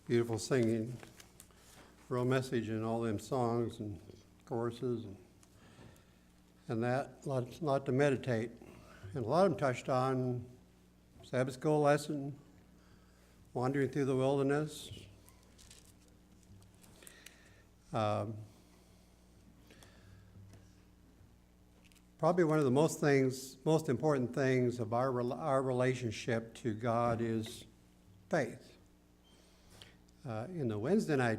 Beautiful singing, real message in all them songs and choruses and that, lot to meditate. And a lot of them touched on Sabbath school lesson, wandering through the wilderness. Probably one of the most important things of our relationship to God is faith. In the Wednesday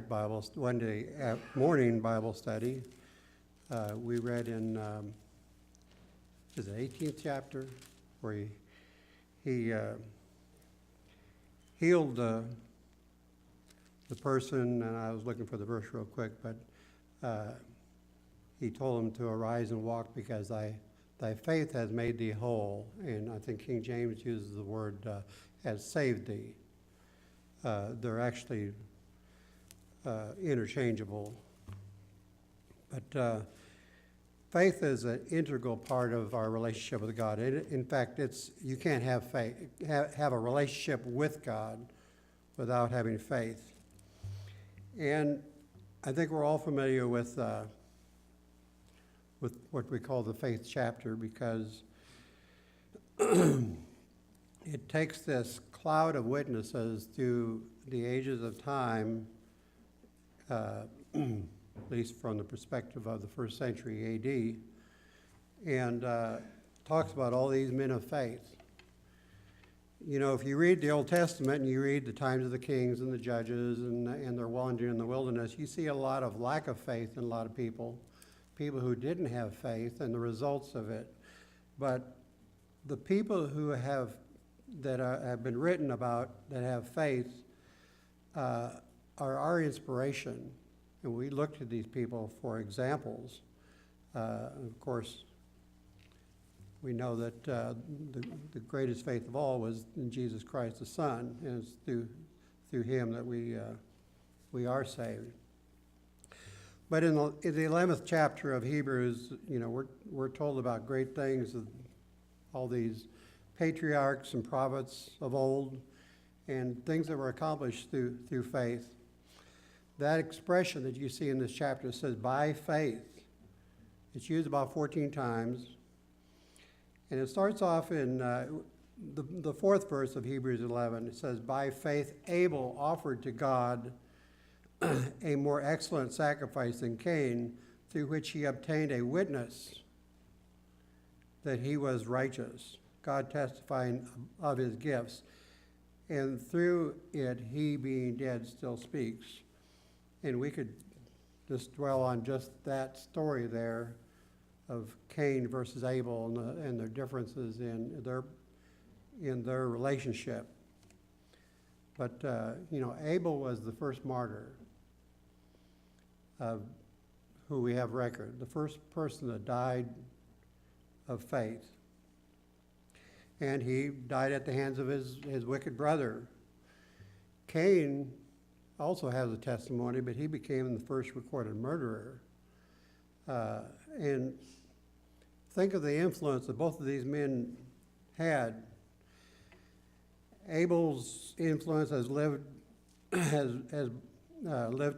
morning Bible study, we read in is the 18th chapter where he healed the person, and I was looking for the verse real quick, but he told him to arise and walk because thy faith has made thee whole. And I think King James uses the word has saved thee. They're actually interchangeable. But faith is an integral part of our relationship with God. In fact, you can't have faith, have a relationship with God without having faith. And I think we're all familiar with what we call the faith chapter, because it takes this cloud of witnesses through the ages of time, at least from the perspective of the first century AD, and talks about all these men of faith. You know, if you read the Old Testament and you read the times of the kings and the judges and their wandering in the wilderness, you see a lot of lack of faith in a lot of people who didn't have faith and the results of it. But the people who have been written about that have faith are our inspiration. And we look to these people for examples. Of course, we know that the greatest faith of all was in Jesus Christ the Son, and it's through him that we are saved. But in the 11th chapter of Hebrews, you know, we're told about great things of all these patriarchs and prophets of old and things that were accomplished through faith. That expression that you see in this chapter says, by faith. It's used about 14 times. And it starts off in the fourth verse of Hebrews 11. It says, by faith Abel offered to God a more excellent sacrifice than Cain, through which he obtained a witness that he was righteous, God testifying of his gifts. And through it, he being dead still speaks. And we could just dwell on just that story there of Cain versus Abel and their differences in their relationship. But, you know, Abel was the first martyr of who we have record, the first person that died of faith. And he died at the hands of his wicked brother. Cain also has a testimony, but he became the first recorded murderer. And think of the influence that both of these men had. Abel's influence has lived to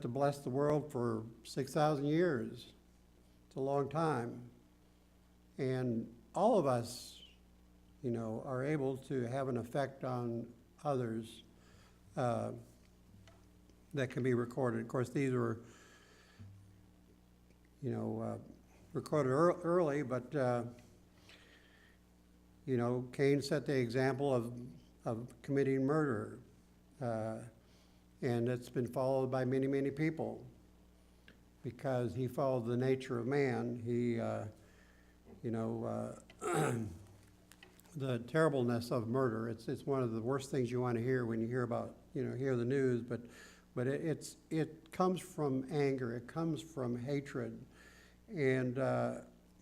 bless the world for 6,000 years. It's a long time. And all of us, you know, are able to have an effect on others that can be recorded. Of course, these were, you know, recorded early, but, you know, Cain set the example of committing murder. And it's been followed by many, many people because he followed the nature of man. He, you know, the terribleness of murder. It's one of the worst things you want to hear when you hear about, you know, hear the news, but it comes from anger. It comes from hatred. And,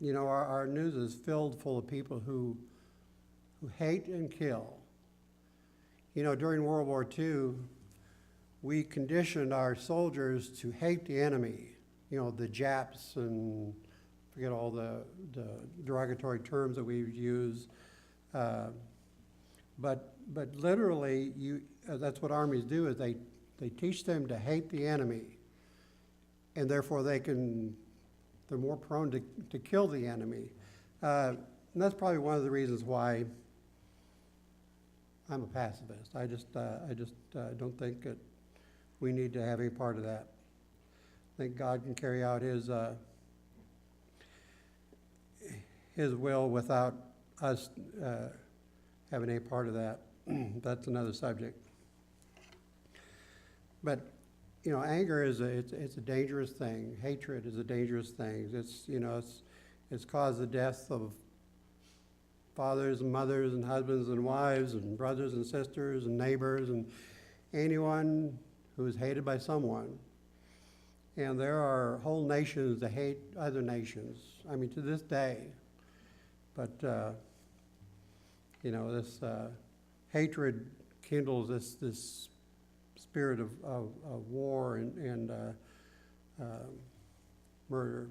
you know, our news is filled full of people who hate and kill. You know, during World War II, we conditioned our soldiers to hate the enemy, you know, the Japs, and forget all the derogatory terms that we use. But literally, that's what armies do, is they they teach them to hate the enemy, and therefore they're more prone to kill the enemy. And that's probably one of the reasons why I'm a pacifist. I just don't think that we need to have any part of that. I think God can carry out His will without us having any part of that. That's another subject. But anger is it's a dangerous thing. Hatred is a dangerous thing. It's caused the death of fathers and mothers and husbands and wives and brothers and sisters and neighbors and anyone who is hated by someone. And there are whole nations that hate other nations. I mean, to this day. But this hatred kindles this spirit of war and murder.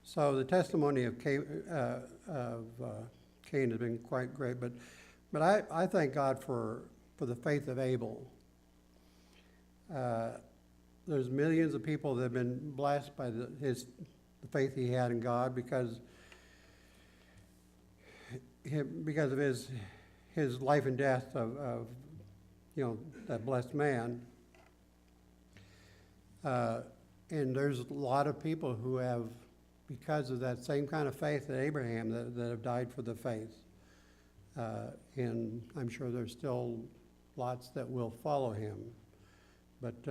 So the testimony of Cain has been quite great, but I thank God for the faith of Abel. There's millions of people that have been blessed by the faith he had in God because of his life and death of that blessed man. And there's a lot of people who have, because of that same kind of faith that Abraham, that have died for the faith. And I'm sure there's still lots that will follow him. But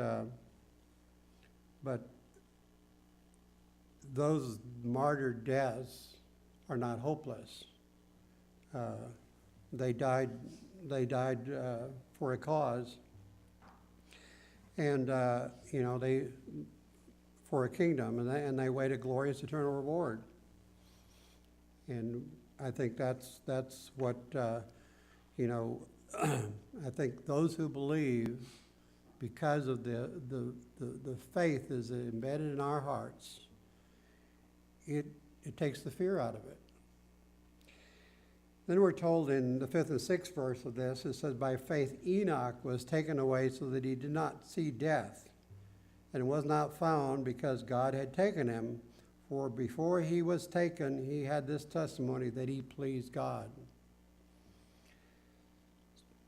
those martyred deaths are not hopeless. They died for a cause, and they for a kingdom, and they wait a glorious eternal reward. And I think that's what I think those who believe, because of the faith is embedded in our hearts, it takes the fear out of it. Then we're told in the 5th and 6th verse of this, it says, by faith Enoch was taken away so that he did not see death, and was not found because God had taken him. For before he was taken, he had this testimony that he pleased God.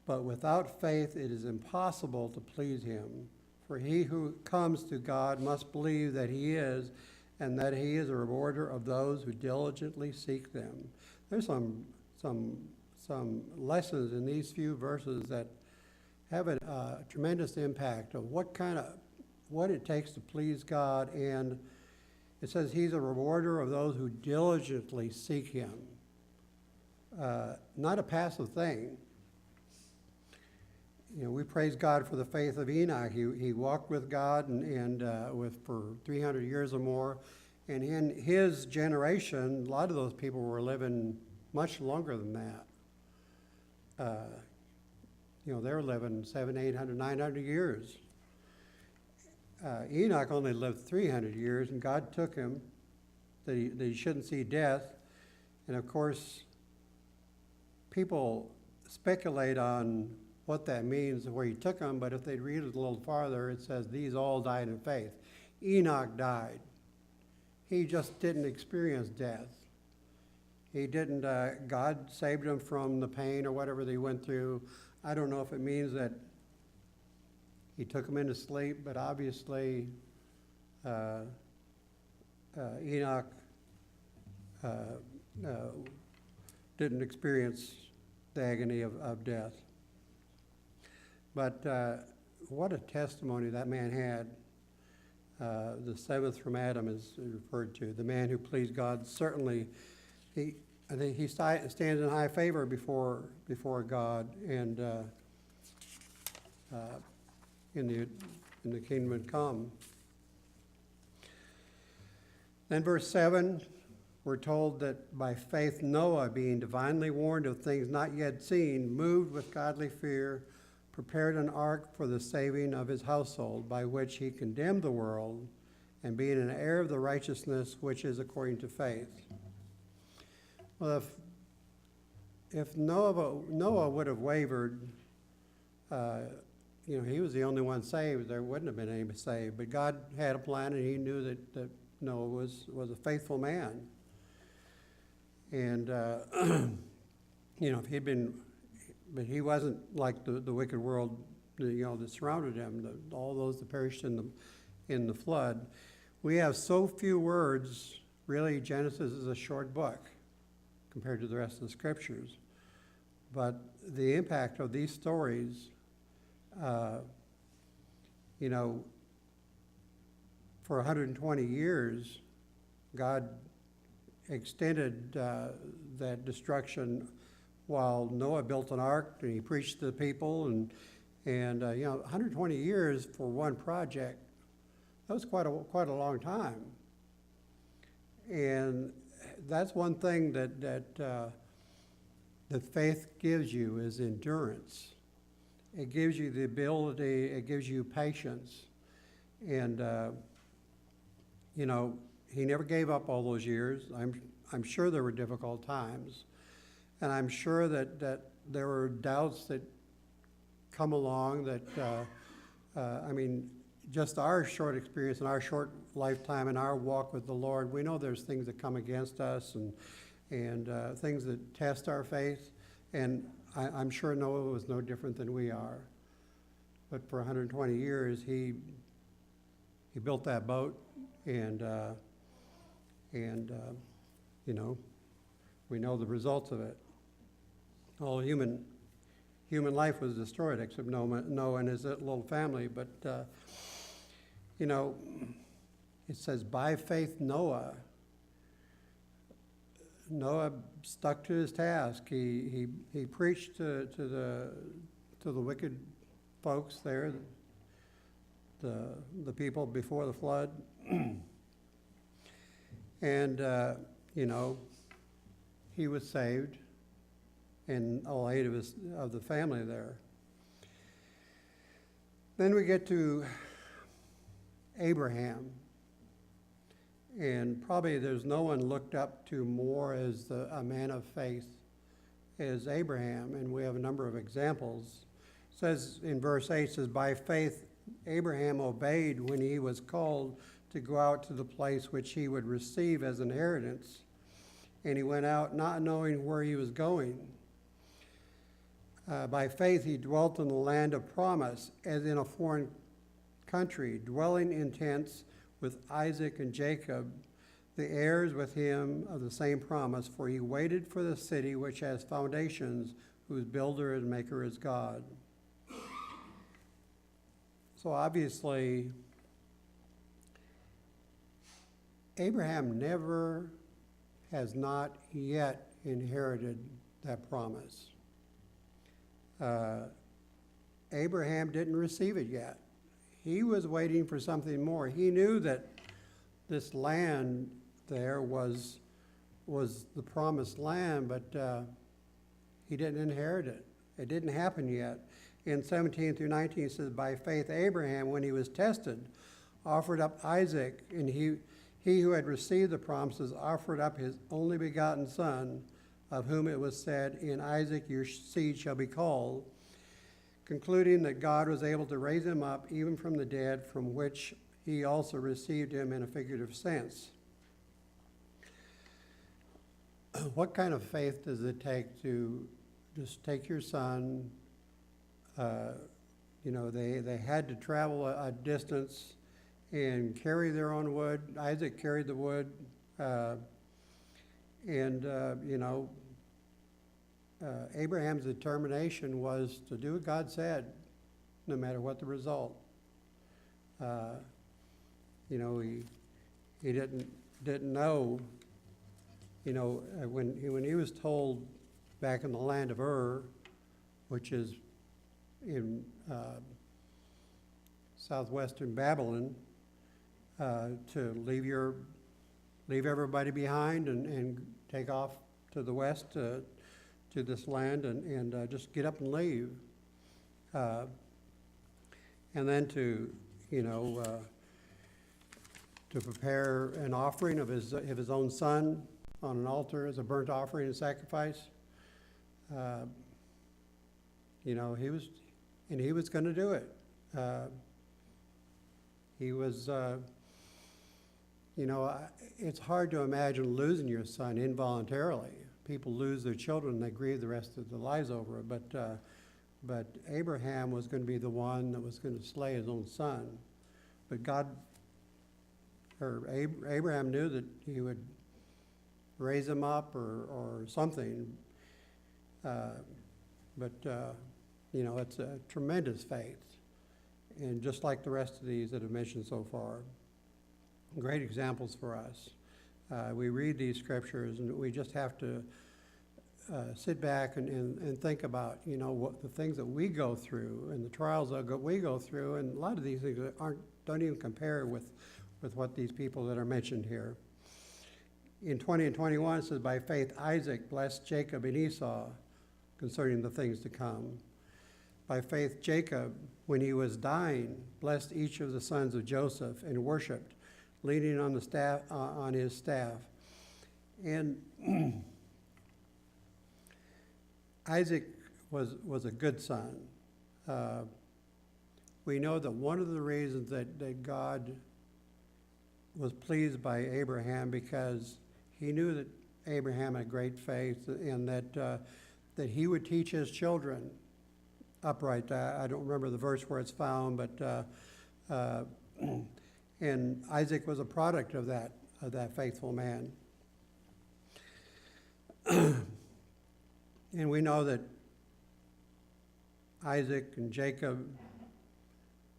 But without faith it is impossible to please him. For he who comes to God must believe that he is, and that he is a rewarder of those who diligently seek them. There's some lessons in these few verses that have a tremendous impact of what it takes to please God. And it says he's a rewarder of those who diligently seek him. Not a passive thing. We praise God for the faith of Enoch. He walked with God and for 300 years or more. And in his generation, a lot of those people were living much longer than that. They were living 700, 800, 900 years. Enoch only lived 300 years, and God took him, that he shouldn't see death. And of course, people speculate on what that means, where he took him, but if they read it a little farther, it says these all died in faith. Enoch died. He just didn't experience death. He didn't, God saved him from the pain or whatever they went through. I don't know if it means that he took him into sleep, but obviously Enoch didn't experience the agony of death. But what a testimony that man had. The seventh from Adam is referred to. The man who pleased God, certainly, I think he stands in high favor before God and in the kingdom to come. Then verse 7, we're told that by faith Noah, being divinely warned of things not yet seen, moved with godly fear, prepared an ark for the saving of his household, by which he condemned the world, and being an heir of the righteousness which is according to faith. Well, if Noah would have wavered, he was the only one saved. There wouldn't have been any saved. But God had a plan, and he knew that Noah was a faithful man. And, if he'd been, but he wasn't like the wicked world, that surrounded him, all those that perished in the flood. We have so few words. Really, Genesis is a short book compared to the rest of the scriptures. But the impact of these stories, for 120 years, God extended that destruction while Noah built an ark and he preached to the people. And 120 years for one project, that was quite a long time. And that's one thing that faith gives you is endurance. It gives you the ability, it gives you patience. And, he never gave up all those years. I'm sure there were difficult times. And I'm sure that there were doubts that come along that, just our short experience and our short lifetime and our walk with the Lord, we know there's things that come against us and things that test our faith. And I'm sure Noah was no different than we are. But for 120 years, he built that boat, and we know the results of it. All human life was destroyed except Noah and his little family. But it says by faith Noah stuck to his task. He preached to the wicked folks there, the people before the flood, and he was saved, and all 8 of the family there. Then we get to Abraham. And probably there's no one looked up to more as a man of faith as Abraham, and we have a number of examples. It says in verse 8, it says, by faith Abraham obeyed when he was called to go out to the place which he would receive as inheritance, and he went out not knowing where he was going. By faith he dwelt in the land of promise, as in a foreign country, dwelling in tents with Isaac and Jacob, the heirs with him of the same promise, for he waited for the city which has foundations, whose builder and maker is God. So obviously, Abraham has not yet inherited that promise. Abraham didn't receive it yet. He was waiting for something more. He knew that this land there was the promised land, but he didn't inherit it. It didn't happen yet. In 17 through 19, it says, by faith Abraham, when he was tested, offered up Isaac, and he who had received the promises offered up his only begotten son, of whom it was said, in Isaac your seed shall be called, concluding that God was able to raise him up even from the dead, from which he also received him in a figurative sense. What kind of faith does it take to just take your son? They had to travel a distance and carry their own wood. Isaac carried the wood, Abraham's determination was to do what God said, no matter what the result. He didn't know. When he was told back in the land of Ur, which is in southwestern Babylon, to leave everybody behind and take off to the west to this land and just get up and leave. And then to prepare an offering of his own son on an altar as a burnt offering and sacrifice. and he was going to do it. He was, it's hard to imagine losing your son involuntarily. People lose their children and they grieve the rest of their lives over it. But Abraham was going to be the one that was going to slay his own son. But Abraham knew that he would raise him up or something. It's a tremendous faith. And just like the rest of these that I've mentioned so far, great examples for us. We read these scriptures and we just have to sit back and think about, what the things that we go through and the trials that we go through, and a lot of these things don't even compare with what these people that are mentioned here. In 20 and 21, it says, by faith Isaac blessed Jacob and Esau concerning the things to come. By faith Jacob, when he was dying, blessed each of the sons of Joseph and worshipped, leaning on his staff. And Isaac was a good son. We know that one of the reasons that God was pleased by Abraham, because he knew that Abraham had great faith and that he would teach his children upright. I don't remember the verse where it's found, but and Isaac was a product of that faithful man. And we know that Isaac and Jacob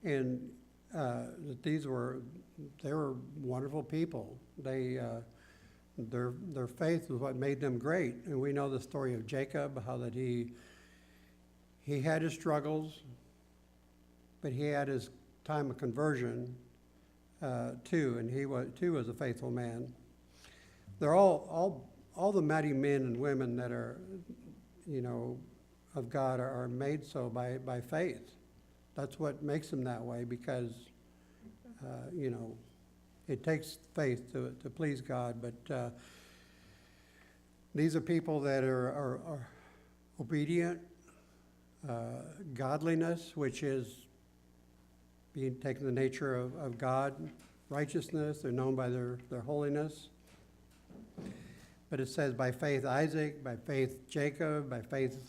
and that they were wonderful people. Their faith was what made them great. And we know the story of Jacob, how that he had his struggles, but he had his time of conversion too, and he was a faithful man. They're all the mighty men and women that are, of God are made so by faith. That's what makes them that way, because it takes faith to please God. But these are people that are obedient. Godliness, which is taking the nature of God. Righteousness, they're known by their holiness. But it says by faith Isaac, by faith Jacob, by faith,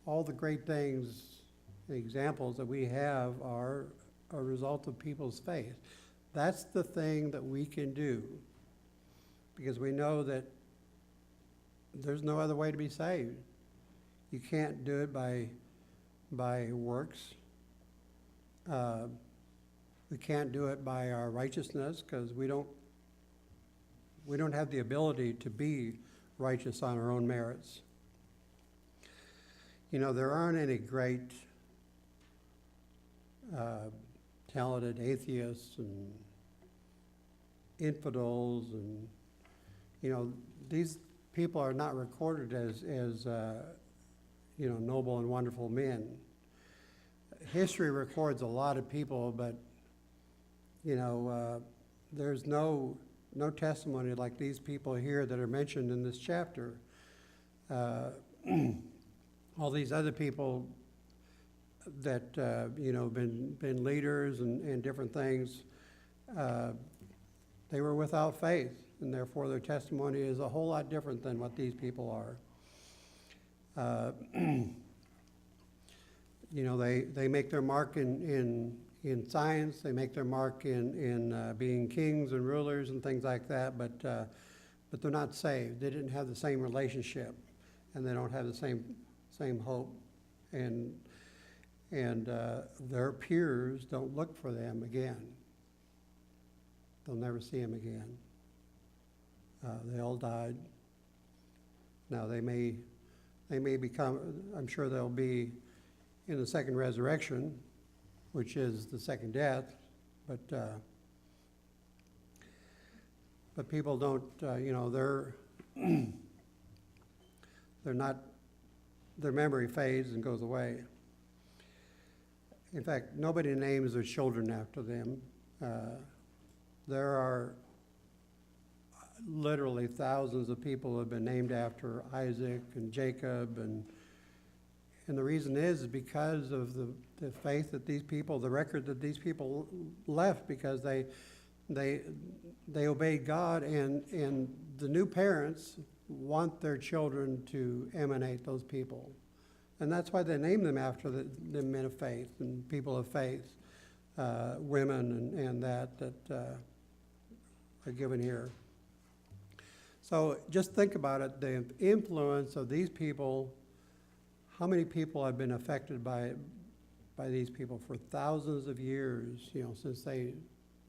all the great things, the examples that we have are a result of people's faith. That's the thing that we can do, because we know that there's no other way to be saved. You can't do it by works. We can't do it by our righteousness, because we don't have the ability to be righteous on our own merits. There aren't any great talented atheists and infidels, and these people are not recorded as noble and wonderful men. History records a lot of people, but there's no testimony like these people here that are mentioned in this chapter. All these other people that been leaders and different things, they were without faith, and therefore their testimony is a whole lot different than what these people are. They make their mark in science. They make their mark in being kings and rulers and things like that. But they're not saved. They didn't have the same relationship, and they don't have the same hope. And their peers don't look for them again. They'll never see him again. They all died. Now they may become, I'm sure they'll be in the second resurrection, which is the second death, but people don't, they're not, their memory fades and goes away. In fact, nobody names their children after them. There are literally thousands of people who have been named after Isaac and Jacob, And the reason is because of the faith that these people, the record that these people left, because they obeyed God, and the new parents want their children to emanate those people. And that's why they name them after the men of faith and people of faith, women and that are given here. So just think about it, the influence of these people. How many people have been affected by these people for thousands of years, since they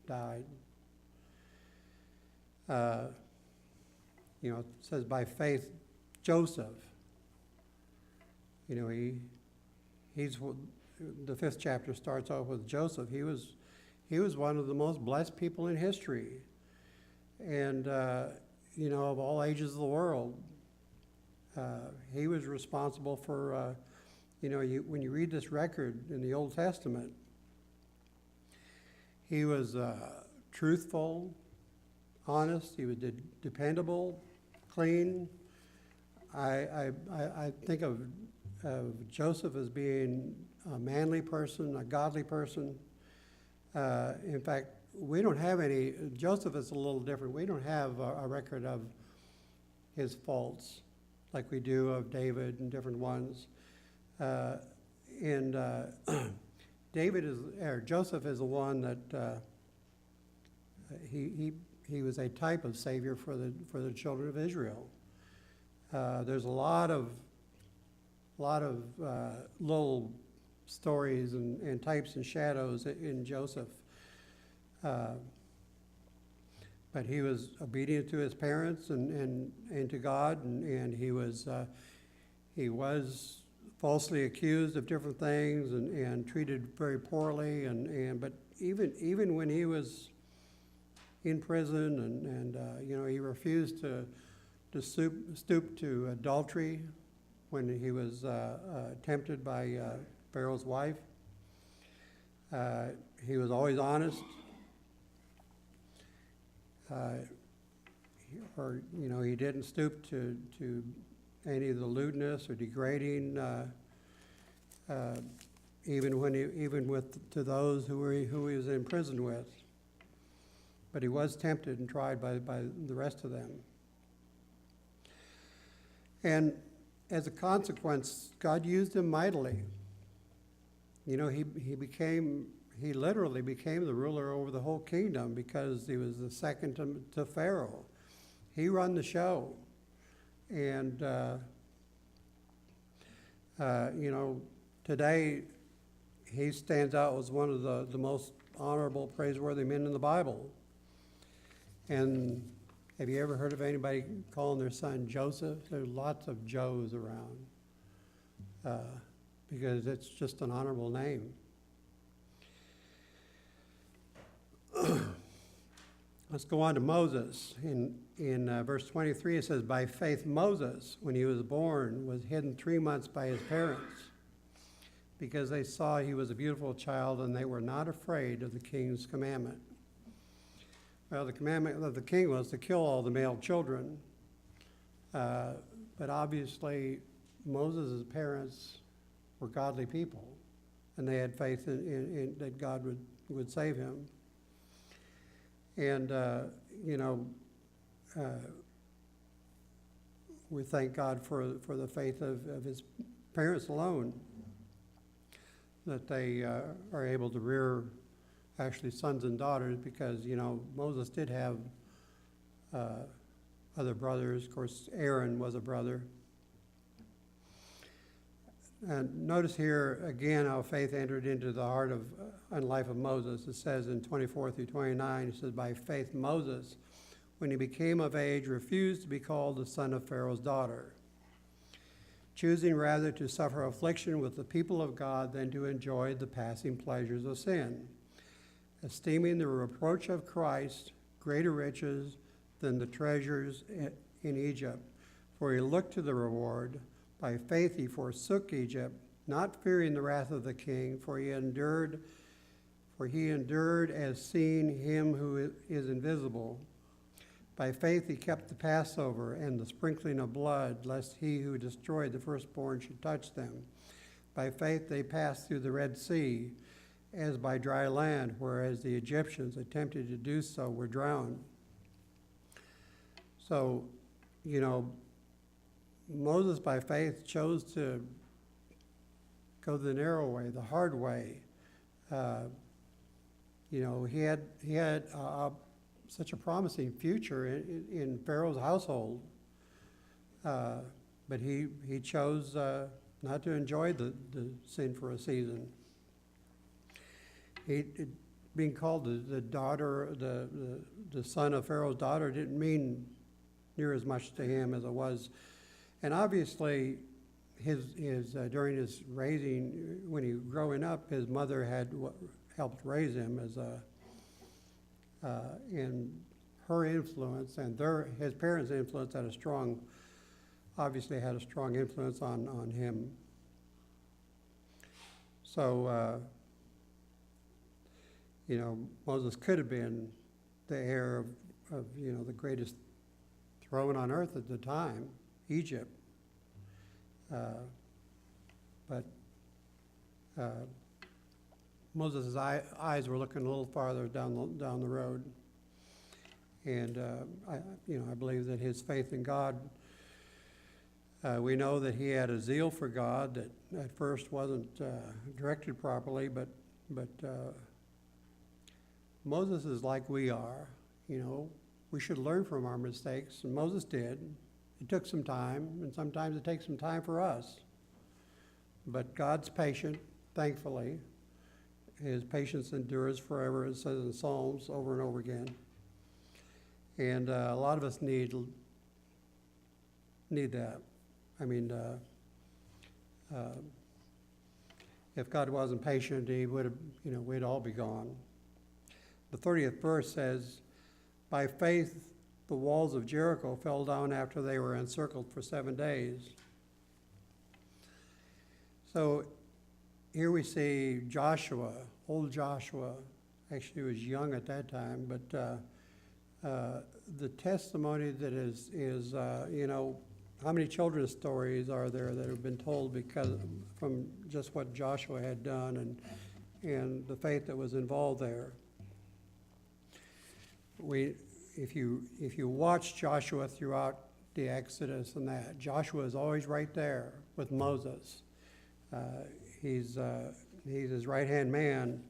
died? It says by faith, Joseph, he's the 5th chapter starts off with Joseph. He was one of the most blessed people in history, and of all ages of the world. He was responsible for, when you read this record in the Old Testament, he was truthful, honest, he was dependable, clean. I think of Joseph as being a manly person, a godly person. In fact, we don't have any, Joseph is a little different. We don't have a record of his faults like we do of David and different ones. Joseph is the one that he was a type of savior for the children of Israel. There's a lot of little stories and types and shadows in Joseph. But he was obedient to his parents and to God, and he was falsely accused of different things and treated very poorly, but even when he was in prison and he refused to stoop to adultery when he was tempted by Pharaoh's wife. He was always honest. He didn't stoop to any of the lewdness or degrading, even to those who he was in prison with. But he was tempted and tried by the rest of them. And as a consequence, God used him mightily. He literally became the ruler over the whole kingdom because he was the second to Pharaoh. He ran the show. And, today he stands out as one of the most honorable, praiseworthy men in the Bible. And have you ever heard of anybody calling their son Joseph? There's lots of Joes around because it's just an honorable name. Let's go on to Moses. In verse 23, it says, by faith Moses, when he was born, was hidden 3 months by his parents because they saw he was a beautiful child and they were not afraid of the king's commandment. Well, the commandment of the king was to kill all the male children. But obviously, Moses' parents were godly people, and they had faith in that God would save him. And, we thank God for the faith of his parents alone, that they are able to rear actually sons and daughters, because Moses did have other brothers. Of course, Aaron was a brother. And notice here again how faith entered into the heart and life of Moses. It says in 24 through 29, it says, by faith Moses, when he became of age, refused to be called the son of Pharaoh's daughter, choosing rather to suffer affliction with the people of God than to enjoy the passing pleasures of sin, esteeming the reproach of Christ greater riches than the treasures in Egypt, for he looked to the reward. By faith he forsook Egypt, not fearing the wrath of the king, for he endured as seeing him who is invisible. By faith he kept the Passover and the sprinkling of blood, lest he who destroyed the firstborn should touch them. By faith they passed through the Red Sea as by dry land, whereas the Egyptians attempted to do so were drowned. So, you know, Moses by faith chose to go the narrow way, the hard way. You know, he had such a promising future in Pharaoh's household, but he chose not to enjoy the sin for a season. Being called the daughter, the son of Pharaoh's daughter, didn't mean near as much to him as it was, and obviously, his during his raising, when he was growing up, his mother had helped raise him as in her influence and his parents' influence obviously had a strong influence on him. So, you know, Moses could have been the heir of you know, the greatest throne on earth at the time, Egypt. But Moses' eyes were looking a little farther down the road, and I believe that his faith in God. We know that he had a zeal for God that at first wasn't directed properly, but Moses is like we are. You know, we should learn from our mistakes, and Moses did. It took some time, and sometimes it takes some time for us. But God's patient, thankfully. His patience endures forever, it says in Psalms over and over again. And a lot of us need that. I mean, if God wasn't patient, he would have, you know, we'd all be gone. The 30th verse says, by faith, the walls of Jericho fell down after they were encircled for 7 days. So here we see Joshua, old Joshua. Actually, he was young at that time, but the testimony that is you know, how many children's stories are there that have been told from just what Joshua had done and the faith that was involved there? If you watch Joshua throughout the Exodus and that, Joshua is always right there with Moses. He's his right-hand man,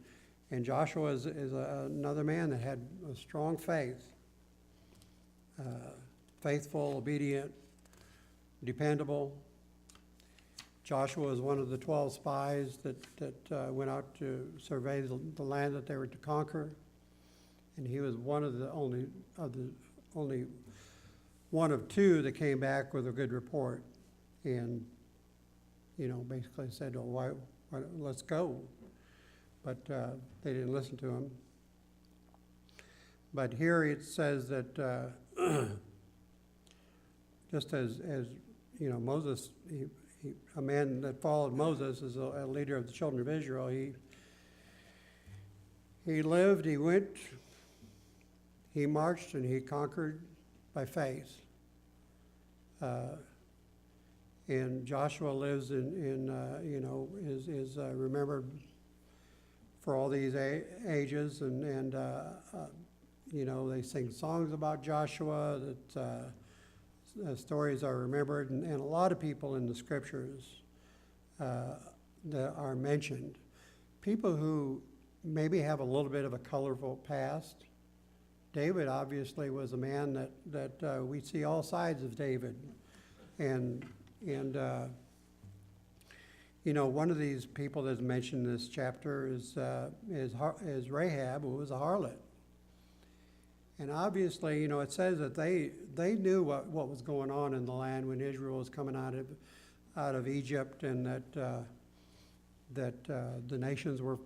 and Joshua is another man that had a strong faith, faithful, obedient, dependable. Joshua is one of the 12 spies that went out to survey the land that they were to conquer. And he was one of the only one of two that came back with a good report, and you know, basically said, "Oh, why let's go," but they didn't listen to him. But here it says that just as you know, Moses, a man that followed Moses as a leader of the children of Israel, he lived, he went. He marched and he conquered by faith. And Joshua lives in you know, is remembered for all these ages, and you know, they sing songs about Joshua, that stories are remembered, and a lot of people in the scriptures that are mentioned. People who maybe have a little bit of a colorful past. David obviously was a man that we see all sides of David, and you know, one of these people that's mentioned in this chapter is Rahab, who was a harlot, and obviously, you know, it says that they knew what was going on in the land when Israel was coming out of Egypt, and that the nations were.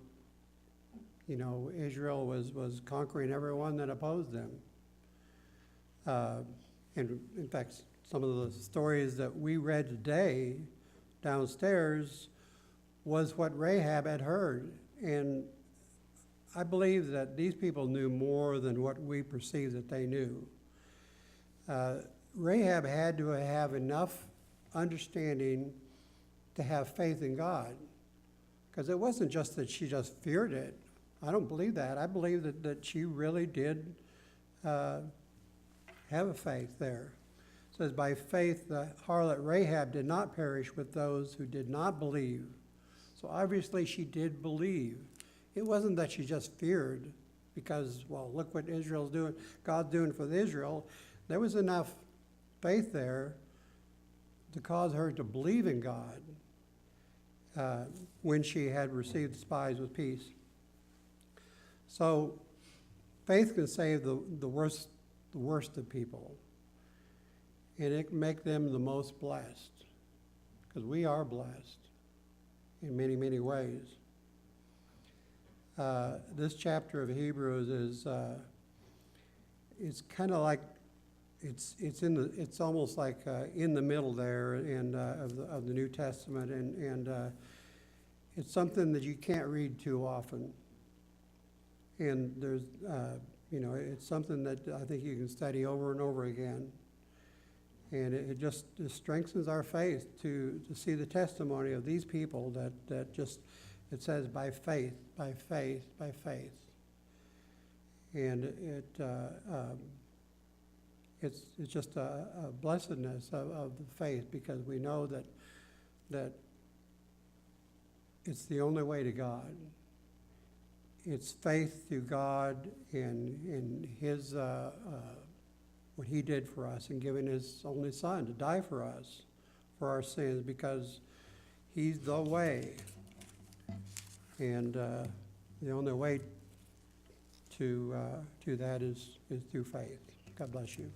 You know, Israel was conquering everyone that opposed them. And in fact, some of the stories that we read today downstairs was what Rahab had heard. And I believe that these people knew more than what we perceive that they knew. Rahab had to have enough understanding to have faith in God. Because it wasn't just that she just feared it. I don't believe that. I believe that she really did have a faith there. It says, by faith, the harlot Rahab did not perish with those who did not believe. So obviously she did believe. It wasn't that she just feared because, well, look what Israel's doing, God's doing for Israel. There was enough faith there to cause her to believe in God when she had received the spies with peace. So faith can save the worst of people. And it can make them the most blessed. Because we are blessed in many, many ways. This chapter of Hebrews is it's kind of like it's almost like in the middle there and of the New Testament, and it's something that you can't read too often. And there's it's something that I think you can study over and over again. And it just strengthens our faith to see the testimony of these people that just, it says by faith, by faith, by faith. And it's just a blessedness of the faith, because we know that it's the only way to God. It's faith through God in His what He did for us in giving His only Son to die for us, for our sins, because He's the way. And the only way to that is through faith. God bless you.